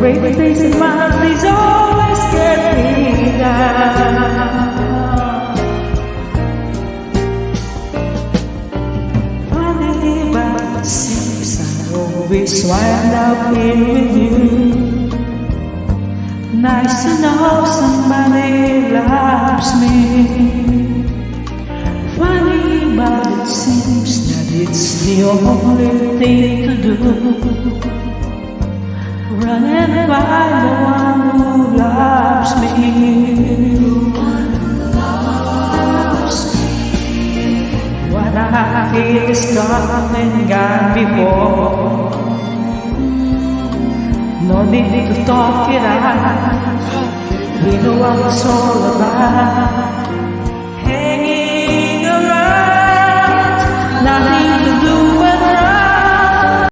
great things in my please always get me down. Funny, but it seems I always wind up here with you. Nice to know somebody loves me. Funny, but it seems that it's the only thing to do. Running by the one who loves me. What I feel is gone and gone before. No need to talk it out. We know what it's all about. Hanging around, nothing